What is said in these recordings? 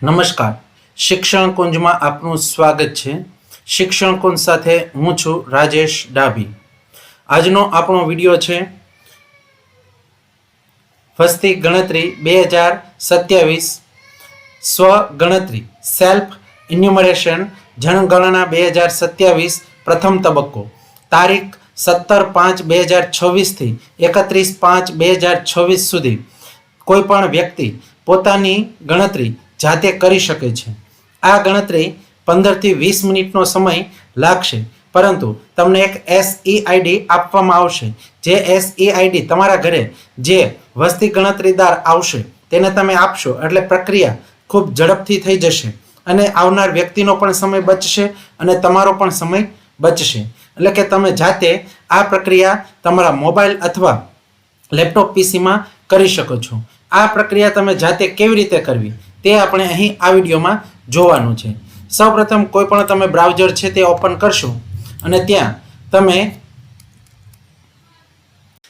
નમસ્કાર, શિક્ષણ કુંજમાં આપનું સ્વાગત છે। શિક્ષણ કુંજ સાથે હું છું રાજેશ ડાભી। આજનો આપણો વિડીયો છે વસ્તી ગણતરી 2027 સ્વ ગણતરી સેલ્ફ ઇન્યુમરેશન જનગણના 2027 પ્રથમ તબક્કો તારીખ 17/5/2026 થી 31/5/2026 સુધી કોઈ પણ વ્યક્તિ પોતાની ગણતરી જાતે કરી શકે છે। આ ગણતરી 15 થી 20 મિનિટનો સમય લાગશે, પરંતુ તમને એક SEID આપવામાં આવશે। જે SEID તમારા ઘરે જે વસ્તી ગણતરીદાર આવશે તેને તમે આપશો એટલે પ્રક્રિયા ખૂબ ઝડપથી થઈ જશે અને આવનાર વ્યક્તિનો પણ સમય બચશે અને તમારો પણ સમય બચશે। એટલે કે તમે જાતે આ પ્રક્રિયા તમારા મોબાઈલ અથવા લેપટોપ પીસીમાં કરી શકો છો। આ પ્રક્રિયા તમે જાતે કેવી રીતે કરવી તે આપણે અહીં આ વિડીયોમાં જોવાનું છે। સૌપ્રથમ કોઈ પણ તમે બ્રાઉઝર છે તે ઓપન કરશો અને ત્યાં તમે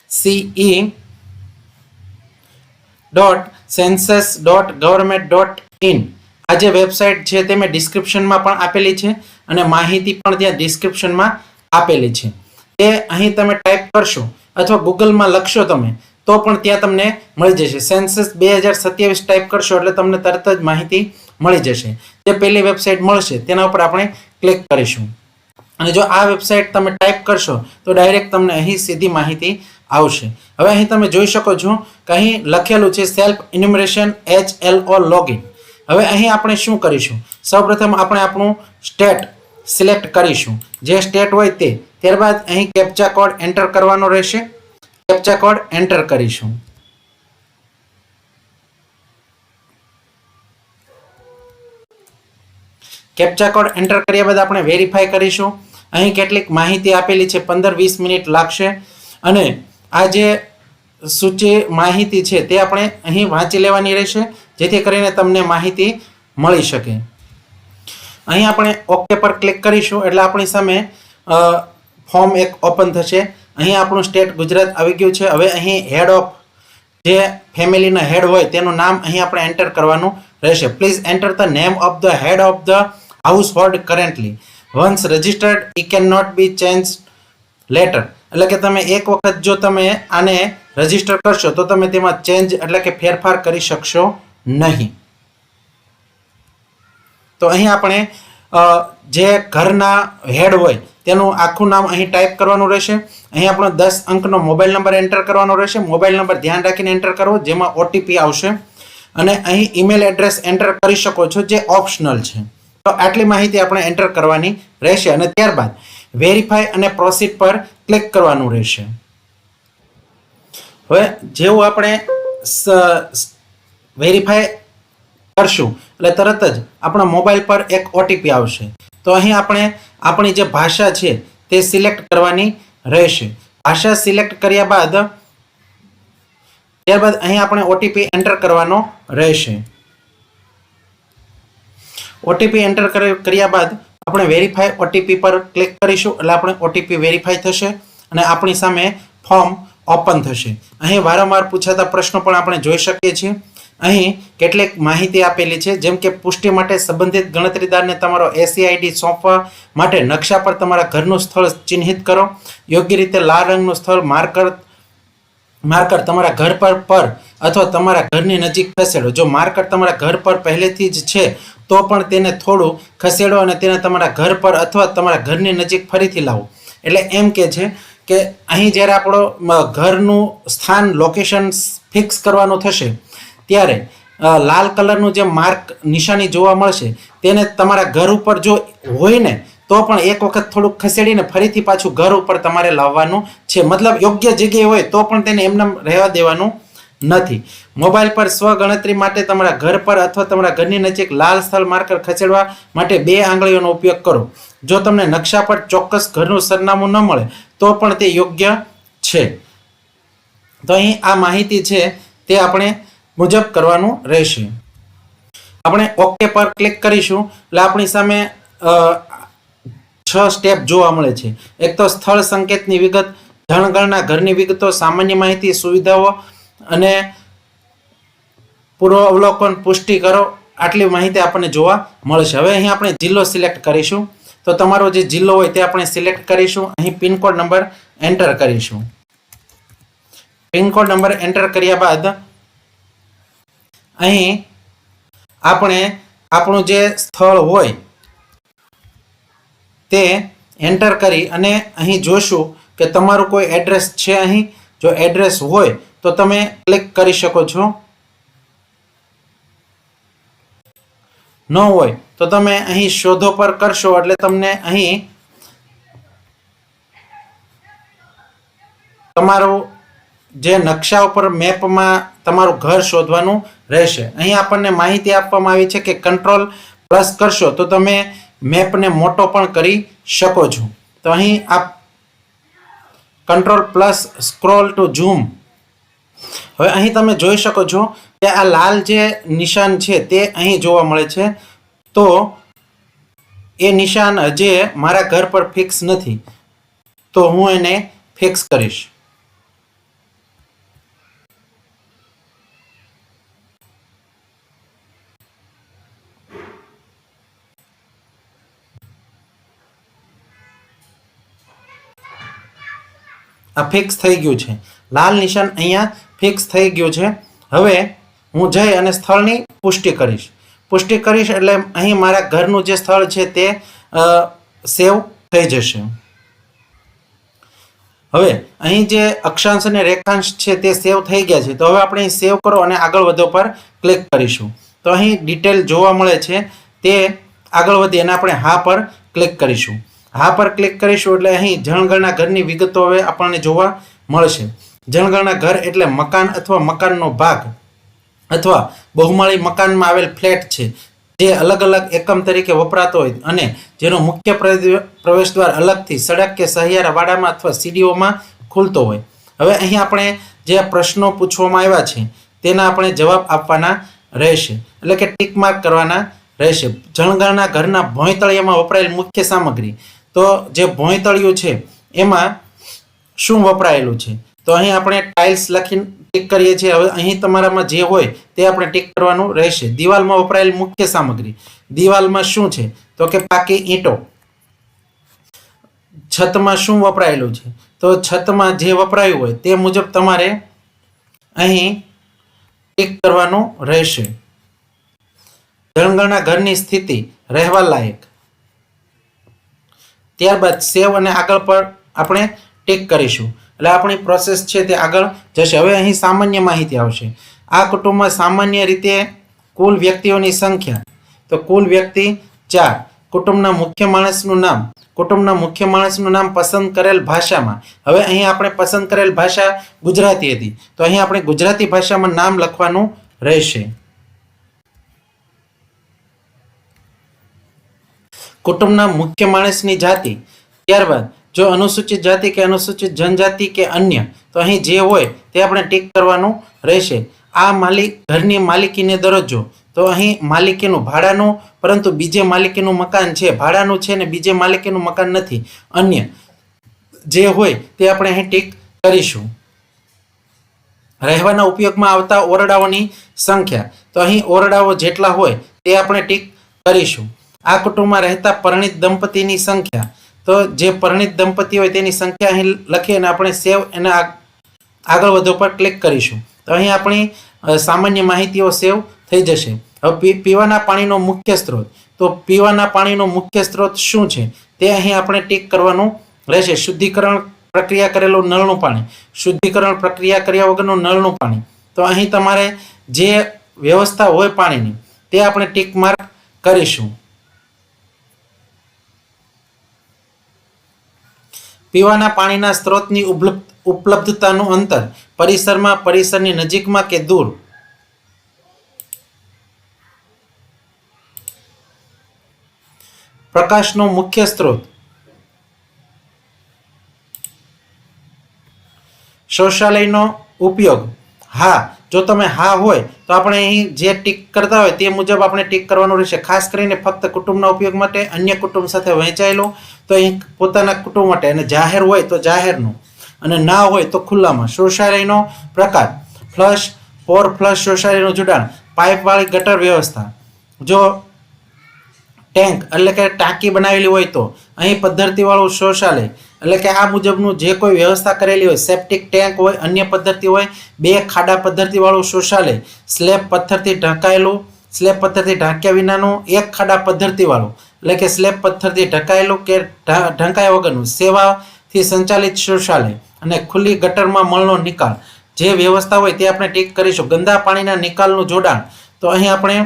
ce.census.government.in આ જે વેબસાઇટ છે તે મેં ડિસ્ક્રિપ્શનમાં પણ આપેલી છે અને માહિતી પણ ત્યાં ડિસ્ક્રિપ્શનમાં આપેલી છે। તે અહીં તમે ટાઈપ કરશો અથવા ગૂગલમાં લખશો તમે તો પણ ત્યાં તમને મળી જશે। સેન્સસ 2027 ટાઈપ કરશો એટલે તમને તરત જ માહિતી મળી જશે। જે પહેલી વેબસાઇટ મળશે તેના ઉપર આપણે ક્લિક કરીશું અને જો આ વેબસાઇટ તમે ટાઈપ કરશો તો ડાયરેક્ટ તમને અહીં સીધી માહિતી આવશે। હવે અહીં તમે જોઈ શકો છો કે અહીં લખેલું છે સેલ્ફ ઇન્યુમરેશન HLO લોગિન। હવે અહીં આપણે શું કરીશું? સૌપ્રથમ આપણે આપણું સ્ટેટ સિલેક્ટ કરીશું, જે સ્ટેટ હોય તે। ત્યારબાદ અહીં કેપ્ચા કોડ એન્ટર કરવાનો રહેશે। કેપ્ચા કોડ એન્ટર કરીશું। કેપ્ચા કોડ એન્ટર કર્યા બાદ આપણે વેરીફાઈ કરીશું। અહીં કેટલીક માહિતી આપેલી છે, 15-20 મિનિટ લાગશે અને આ જે સૂચિ માહિતી છે તે આપણે અહીં વાંચી લેવાની રહેશે, જેથી કરીને તમને માહિતી મળી શકે। અહીં આપણે ઓકે પર ક્લિક કરીશું એટલે આપણી સામે ફોર્મ એક ઓપન થશે। અહીં આપણું સ્ટેટ ગુજરાત આવી ગયું છે। હવે અહીં હેડ ઓફ જે ફેમિલીના હેડ હોય તેનું નામ અહીં આપણે એન્ટર કરવાનું રહેશે। Please enter the name of the head of the household currently once registered it can not be change later. એટલે કે તમે એક વખત જો તમે આને રજિસ્ટર કરશો તો તમે તેમાં ચેન્જ એટલે કે ફેરફાર કરી શકશો નહીં। તો અહીં આપણે જે ઘરના હેડ હોય તેનું આખું નામ અહીં ટાઈપ કરવાનું રહેશે। અહીં આપણો 10 અંકનો મોબાઈલ નંબર એન્ટર કરવાનો રહેશે। મોબાઈલ નંબર ધ્યાન રાખીને એન્ટર કરવો, જેમાં OTP આવશે અને અહીં ઈમેલ એડ્રેસ એન્ટર કરી શકો છો, જે ઓપ્શનલ છે। તો આટલી માહિતી આપણે એન્ટર કરવાની રહેશે અને ત્યારબાદ વેરીફાઈ અને પ્રોસીડ પર ક્લિક કરવાનું રહેશે। હવે જેવું આપણે વેરીફાઈ કરશું એટલે તરત જ આપણા મોબાઈલ પર એક OTP આવશે। તો અહીં આપણે આપણી જે ભાષા છે તે સિલેક્ટ કરવાની રહેશે। ભાષા સિલેક્ટ કર્યા બાદ ત્યારબાદ અહીં આપણે OTP એન્ટર કરવાનો રહેશે। OTP એન્ટર કર્યા બાદ આપણે વેરીફાઈ OTP પર ક્લિક કરીશું એટલે આપણે OTP વેરીફાઈ થશે અને આપણી સામે ફોર્મ ઓપન થશે। અહીં વારંવાર પૂછાતા પ્રશ્નો પણ આપણે જોઈ શકીએ છીએ। અહીં કેટલીક માહિતી આપેલી છે, જેમ કે પુષ્ટિ માટે સંબંધિત ગણતરીદારને તમારો SEID સોંપવા માટે નકશા પર તમારા ઘરનું સ્થળ ચિહ્નિત કરો। યોગ્ય રીતે લાલ રંગનું સ્થળ માર્કર તમારા ઘર પર અથવા તમારા ઘરની નજીક ખસેડો। જો માર્કર તમારા ઘર પર પહેલેથી જ છે તો પણ તેને થોડું ખસેડો અને તેને તમારા ઘર પર અથવા તમારા ઘરની નજીક ફરીથી લાવો। એટલે એમ કે છે કે અહીં જ્યારે આપણો ઘરનું સ્થાન લોકેશન ફિક્સ કરવાનું થશે ત્યારે લાલ કલરનું જે માર્ક નિશાની જોવા મળશે તેને તમારા ઘર ઉપર જો હોય ને તો પણ એક વખત થોડુંક ખસેડીને ફરીથી પાછું ઘર ઉપર તમારે લાવવાનું છે। મતલબ યોગ્ય જગ્યાએ હોય તો પણ તેને એમને રહેવા દેવાનું નથી। મોબાઈલ પર સ્વ ગણતરી માટે તમારા ઘર પર અથવા તમારા ઘરની નજીક લાલ સ્થળ માર્કર ખસેડવા માટે 2 આંગળીઓનો ઉપયોગ કરો। જો તમને નકશા પર ચોક્કસ ઘરનું સરનામું ન મળે તો પણ તે યોગ્ય છે। તો અહીં આ માહિતી છે તે આપણે મુજબ કરવાનું રહેશે। આપણે ઓકે પર ક્લિક કરીશું એટલે આપણી સામે 6 સ્ટેપ જોવા મળે છે। એક તો સ્થળ સંકેતની વિગત, જનગણના ઘરની વિગતો, સામાન્ય માહિતી, સુવિધાઓ અને પૂર્વ અવલોકન, પુષ્ટિ કરો આટલી માહિતી આપણને જોવા મળશે. હવે અહીં આપણે જિલ્લો સિલેક્ટ કરીશું. તો તમારો જે જિલ્લો હોય તે આપણે સિલેક્ટ કરીશું. અહીં પિનકોડ નંબર એન્ટર કરીશું. પિનકોડ નંબર એન્ટર કર્યા બાદ અહીં આપણે આપણું જે સ્થળ હોય તે એન્ટર કરી અને અહીં જોશું કે તમારું કોઈ એડ્રેસ છે. અહીં જો એડ્રેસ હોય તો તમે ક્લિક કરી શકો છો. ન હોય તો તમે અહીં શોધો પર કરશો એટલે તમને અહીં તમારું જે નકશા ઉપર મેપમાં તમારું ઘર શોધવાનું રહેશે. અહીં આપણને માહિતી આપવામાં આવી છે કે કંટ્રોલ પ્લસ કરશો તો તમે મેપને મોટો પણ કરી શકો છો. તો અહીં આપ control plus scroll to zoom. હવે અહીં તમે જોઈ શકો છો કે આ લાલ જે નિશાન છે તે અહીં જોવા મળે છે. તો એ નિશાન હજી મારા ઘર પર ફિક્સ નથી, તો હું એને ફિક્સ કરીશ. આ ફિક્સ થઈ ગયું છે. લાલ નિશાન અહીંયા ફિક્સ થઈ ગયું છે. હવે હું જઈ અને સ્થળની પુષ્ટિ કરીશ. પુષ્ટિ કરીશ એટલે અહીં મારા ઘરનું જે સ્થળ છે તે સેવ થઈ જશે. હવે અહીં જે અક્ષાંશ અને રેખાંશ છે તે સેવ થઈ ગયા છે. તો હવે આપણે અહીં સેવ કરો અને આગળ વધો પર ક્લિક કરીશું. તો અહીં ડિટેલ જોવા મળે છે તે આગળ વધી અને આપણે હા પર ક્લિક કરીશું. હા પર ક્લિક કરીશું એટલે અહીં જણગણના ઘરની વિગતો હવે આપણને જોવા મળશે. જણગણના ઘર એટલે મકાન અથવા મકાનનો ભાગ અથવા બહુમાળી મકાનમાં આવેલ ફ્લેટ છે જે અલગ અલગ એકમ તરીકે વપરાતો હોય અને જેનો મુખ્ય પ્રવેશદ્વાર અલગથી સડક કે સહિયારા વાડામાં અથવા સીડીઓમાં ખુલતો હોય. હવે અહીં આપણે જે પ્રશ્નો પૂછવામાં આવ્યા છે તેના આપણે જવાબ આપવાના રહેશે, એટલે કે ટીક માર્ક કરવાના રહેશે. જણગણના ઘરના ભોંયતળિયામાં વપરાયેલ મુખ્ય સામગ્રી. તો જે ભોંયતળિયું છે એમાં શું વપરાયેલું છે? તો અહીં આપણે ટાઇલ્સ લખીને ટીક કરીએ છીએ. હવે અહીં તમારામાં જે હોય તે આપણે ટીક કરવાનું રહેશે. દિવાલમાં વપરાયેલ મુખ્ય સામગ્રી. દિવાલમાં શું છે? તો કે પાકી ઈંટો. છતમાં શું વપરાયેલું છે? તો છતમાં જે વપરાયું હોય તે મુજબ તમારે અહીં ટીક કરવાનું રહેશે. જણગણના ઘરની સ્થિતિ રહેવા લાયક. ત્યારબાદ સેવ અને આગળ પર આપણે ટીક કરીશું એટલે આપણી પ્રોસેસ છે તે આગળ જશે. હવે અહીં સામાન્ય માહિતી આવશે. આ કુટુંબમાં સામાન્ય રીતે કુલ વ્યક્તિઓની સંખ્યા. તો કુલ વ્યક્તિ 4. કુટુંબના મુખ્ય માણસનું નામ. કુટુંબના મુખ્ય માણસનું નામ પસંદ કરેલ ભાષામાં. હવે અહીં આપણે પસંદ કરેલ ભાષા ગુજરાતી હતી, તો અહીં આપણે ગુજરાતી ભાષામાં નામ લખવાનું રહેશે. કુટુંબના મુખ્ય માણસની જાતિ. ત્યારબાદ જો અનુસૂચિત જાતિ કે અનુસૂચિત જનજાતિ કે અન્ય, તો અહીં જે હોય તે આપણે ટીક કરવાનું રહેશે. આ ઘરની માલિકીને દરજ્જો. તો અહીં માલિકીનું ભાડાનું, પરંતુ બીજે માલિકીનું મકાન છે, ભાડાનું છે ને બીજે માલિકીનું મકાન નથી. અન્ય જે હોય તે આપણે અહીં ટીક કરીશું. રહેવાના ઉપયોગમાં આવતા ઓરડાઓની સંખ્યા. તો અહીં ઓરડાઓ જેટલા હોય તે આપણે ટીક કરીશું. આ કુટુંબમાં રહેતા પરિણીત દંપતીની સંખ્યા. તો જે પરિણીત દંપતી હોય તેની સંખ્યા અહીં લખી અને આપણે સેવ અને આગળ વધો પર ક્લિક કરીશું. તો અહીં આપણી સામાન્ય માહિતીઓ સેવ થઈ જશે. હવે પીવાના પાણીનો મુખ્ય સ્ત્રોત. તો પીવાના પાણીનો મુખ્ય સ્ત્રોત શું છે તે અહીં આપણે ટીક કરવાનું રહેશે. શુદ્ધિકરણ પ્રક્રિયા કરેલું નળનું પાણી. શુદ્ધિકરણ પ્રક્રિયા કર્યા વગરનું નળનું પાણી. તો અહીં તમારે જે વ્યવસ્થા હોય પાણીની તે આપણે ટીક માર્ક કરીશું. પીવાના પાણીના સ્ત્રોતની ઉપલબ્ધતાનું અંતર. પરિસરમાં, પરિસરની નજીકમાં કે દૂર. પ્રકાશનો મુખ્ય સ્ત્રોત. શૌચાલયનો ઉપયોગ. હા, જો તમે હા હોય તો આપણે અહીં જે ટીક કરતા હોય તે મુજબ આપણે ટીક કરવાનું રહેશે. ખાસ કરીને ફક્ત કુટુંબના ઉપયોગ માટે, અન્ય કુટુંબ સાથે વહેંચાયેલો તો અહીં પોતાના કુટુંબ માટે, અને જાહેર હોય તો જાહેરનું, અને ના હોય તો ખુલ્લામાં. શૌચાલયનો પ્રકાર. ફ્લશ, ફ્લશ શૌચાલયનું જોડાણ, પાઇપવાળી ગટર વ્યવસ્થા. જો ટેન્ક એટલે કે ટાંકી બનાવેલી હોય તો અહીં પદ્ધતિવાળું શૌચાલય એટલે કે આ મુજબનું જે કોઈ વ્યવસ્થા કરેલી હોય, સેપ્ટિક ટેન્ક હોય, અન્ય પદ્ધતિ હોય, 2 ખાડા પદ્ધતિવાળું શૌચાલય, સ્લેબ પથ્થરથી ઢંકાયેલું, સ્લેબ પથ્થરથી ઢાંક્યા વિનાનું, 1 ખાડા પદ્ધતિવાળું એટલે કે સ્લેબ પથ્થરથી ઢંકાયેલું કે ઢંકાયા વગરનું સેવાથી સંચાલિત શૌચાલય અને ખુલ્લી ગટરમાં મળનો નિકાલ. જે વ્યવસ્થા હોય તે આપણે ટીક કરીશું. ગંદા પાણીના નિકાલનું જોડાણ તો અહીં આપણે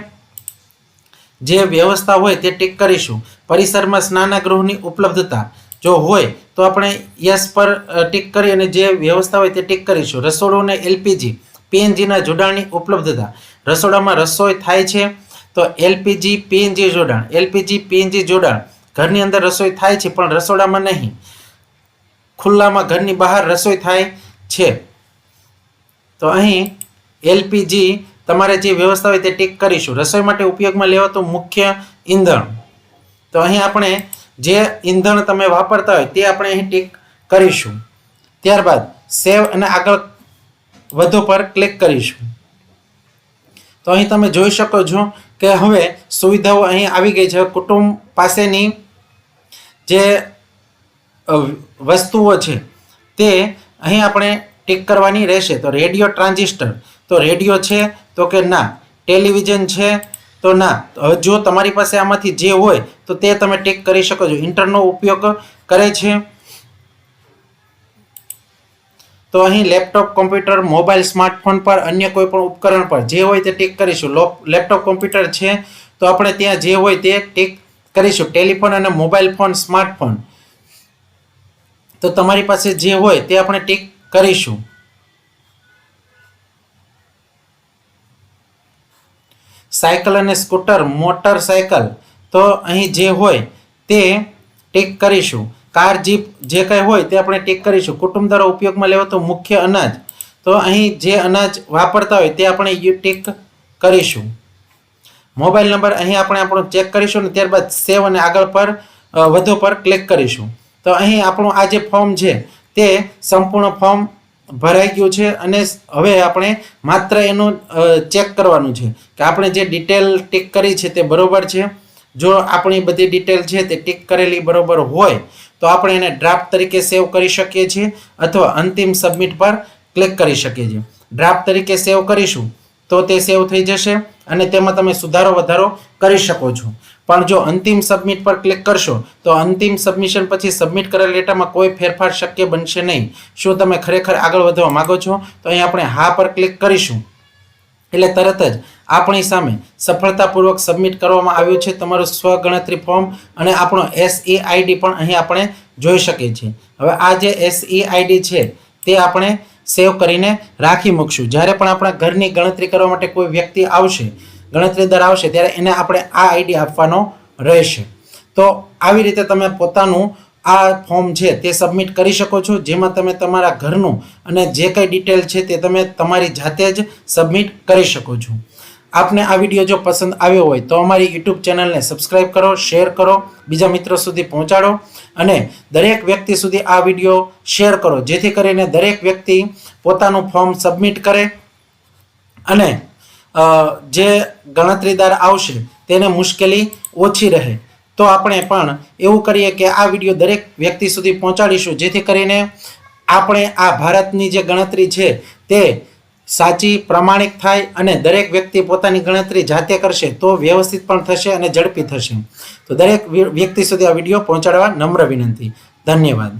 જે વ્યવસ્થા હોય તે ટીક કરીશું. પરિસરમાં સ્નાનગૃહની ઉપલબ્ધતા જો હોય તો આપણે યસ પર ટીક કરી અને જે વ્યવસ્થા હોય તે ટીક કરીશું. રસોડું અને એલપીજી પીએનજીના જોડાણની ઉપલબ્ધતા, રસોડામાં રસોઈ થાય છે તો એલપીજી પીએનજી જોડાણ, એલપીજી પીએનજી જોડાણ, ઘરની અંદર રસોઈ થાય છે પણ રસોડામાં નહીં, ખુલ્લામાં ઘરની બહાર રસોઈ થાય છે તો અહીં એલપીજી તમારે જે વ્યવસ્થા હોય તે ટીક કરીશું. રસોઈ માટે ઉપયોગમાં લેવાતું મુખ્ય ઈંધણ તો અહીં આપણે જે ઈંધણ તમે વાપરતા હોય તે આપણે અહીં ટીક કરીશું. ત્યારબાદ સેવ અને આગળ વધુ પર ક્લિક કરીશું. તો અહીં તમે જોઈ શકો છો કે હવે સુવિધાઓ અહીં આવી ગઈ છે. કુટુંબ પાસેની જે વસ્તુઓ છે તે અહીં આપણે ટીક કરવાની રહેશે. તો રેડિયો ટ્રાન્ઝિસ્ટર તો રેડિયો છે તો કે ના, ટેલિવિઝન છે તો ના. હવે જો તમારી પાસે આમાંથી જે હોય તો તે તમે ટીક કરી શકો છો. ઇન્ટરનો ઉપયોગ કરે છે તો અહીં લેપટોપ, કોમ્પ્યુટર, મોબાઈલ, સ્માર્ટફોન પર અન્ય કોઈ પણ ઉપકરણ પર જે હોય તે ટીક કરીશું. લેપટોપ, કોમ્પ્યુટર છે તો આપણે ત્યાં જે હોય તે ટીક કરીશું. ટેલિફોન અને મોબાઈલ ફોન, સ્માર્ટફોન તો તમારી પાસે જે હોય તે આપણે ટીક કરીશું. સાયકલ અને સ્કૂટર, મોટરસાયકલ તો અહીં જે હોય તે ટીક કરીશું. કાર, જીપ જે કંઈ હોય તે આપણે ટીક કરીશું. કુટુંબ દ્વારા ઉપયોગમાં લેવાતું મુખ્ય અનાજ તો અહીં જે અનાજ વાપરતા હોય તે આપણે ટીક કરીશું. મોબાઈલ નંબર અહીં આપણે આપણો ચેક કરીશું અને ત્યારબાદ સેવ અને આગળ પર વધુ પર ક્લિક કરીશું. તો અહીં આપણું આ જે ફોર્મ છે તે સંપૂર્ણ ફોર્મ ભરાઈ ગયું છે અને હવે આપણે માત્ર એનું ચેક કરવાનું છે કે આપણે જે ડિટેલ ટીક કરી છે તે બરોબર છે. જો આપણી બધી ડિટેલ છે તે ટીક કરેલી બરોબર હોય તો આપણે એને ડ્રાફ્ટ તરીકે સેવ કરી શકીએ છીએ અથવા અંતિમ સબમિટ પર ક્લિક કરી શકીએ છીએ. ડ્રાફ્ટ તરીકે સેવ કરીશું તો તે સેવ થઈ જશે અને તેમાં તમે સુધારો વધારો કરી શકો છો. પણ જો અંતિમ સબમિટ પર ક્લિક કરશો તો અંતિમ સબમિશન પછી સબમિટ કરેલ ડેટામાં કોઈ ફેરફાર શક્ય બનશે નહીં. શું તમે ખરેખર આગળ વધવા માંગો છો? તો અહીં આપણે હા પર ક્લિક કરીશું એટલે તરત જ આપણી સામે સફળતાપૂર્વક સબમિટ કરવામાં આવ્યું છે તમારું સ્વગણતરી ફોર્મ અને આપણો SEID પણ અહીં આપણે જોઈ શકીએ છીએ. હવે આ જે SEID છે તે આપણે સેવ કરીને રાખી મૂકશું. જ્યારે પણ આપણા ઘરની ગણતરી કરવા માટે કોઈ વ્યક્તિ આવશે, ગણતરીદાર આવશે ત્યારે એને આપણે આ ID આપવાનો રહેશે. તો આવી રીતે તમે પોતાનું આ ફોર્મ છે તે સબમિટ કરી શકો છો જેમાં તમે તમારા ઘરનું અને જે કંઈ ડિટેલ છે તે તમે તમારી જાતે જ સબમિટ કરી શકો છો. આપને આ વિડીયો જો પસંદ આવ્યો હોય તો અમારી YouTube ચેનલને સબસ્ક્રાઈબ કરો, શેર કરો, બીજા મિત્રો સુધી પહોંચાડો અને દરેક વ્યક્તિ સુધી આ વિડીયો શેર કરો જેથી કરીને દરેક વ્યક્તિ પોતાનું ફોર્મ સબમિટ કરે અને જે ગણતરીદાર આવશે તેને મુશ્કેલી ઓછી રહે. તો આપણે પણ એવું કરીએ કે આ વિડીયો દરેક વ્યક્તિ સુધી પહોંચાડીશું જેથી કરીને આપણે આ ભારતની જે ગણતરી છે તે સાચી, પ્રામાણિક થાય અને દરેક વ્યક્તિ પોતાની ગણતરી જાતે કરશે તો વ્યવસ્થિત પણ થશે અને ઝડપી થશે. તો દરેક વ્યક્તિ સુધી આ વિડીયો પહોંચાડવા નમ્ર વિનંતી. ધન્યવાદ.